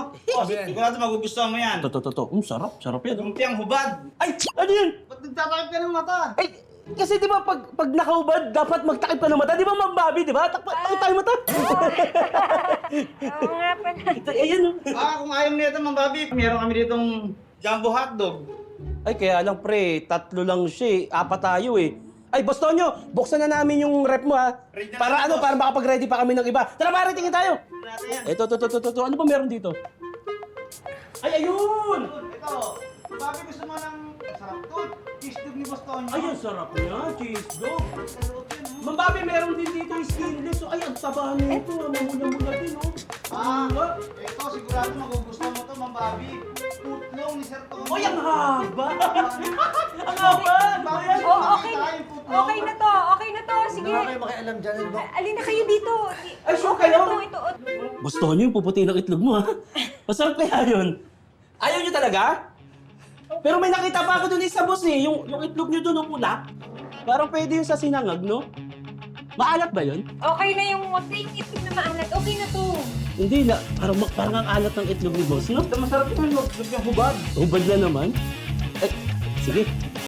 no? Oh, sigurado magugustuhan mo yan. To. Sarap. Sarap yan. Lumpiang hubad. Ay, ano yan? Ba't nagtatakip ka ng mata? Ay, kasi di ba pag nakaubad, dapat magtakip ka ng mata. Di ba, Ma'am Bobby, di ba? Takip tayo mata. Oo nga pala. Ayan, oh. Kung ayaw nito, Ma'am Bobby, meron kami ditong jumbo hotdog. Ay, kaya lang, pre. 3 lang siya eh. 4 tayo eh. Ay, Boss Tonyo, buksan na namin yung rep mo ha. Ready na Para namin, ano, boss. para makapag-ready pa kami ng iba. Tara, pare, tingin tayo. Natin yan. Ito. Ano ba meron dito? Ay, ayun! Ito, Ma'am Bobby, gusto mo ng sarap to? Cheese dog ni Boss Tonyo. Ay, ang sarap niya. Cheese dog. Sa loob yan, oh. Ma'am Bobby, meron din dito yung skinless. So, ay, ang taba nito. Mamula-mula din, oh. Ito, sigurado magugustuhan mo to, Ma'am Bobby. Putlong ni Sir Tonyo. Ay, ang haba! Ang haba! Ayan. Oh, okay na to. Okay na to. Sige. Wala kayo makialam dyan, ano ba? Alin na kayo dito. Ay, sure Okay na kayo? to. Ito. Boss Tonyo, yung puputi ng itlog mo, ha? Masarap kaya yun. Ayaw niyo talaga? Pero may nakita pa ako dun isa, boss, eh. Yung itlog niyo dun, yung pula. Parang pwede yun sa sinangag, no? Maalat ba yun? Okay na yung plain itlog na maalat. Okay na to. Hindi na. Parang ang alat ng itlog ni boss, no? Masarap ito, yung hubad. Hubad na naman. Eh, sige.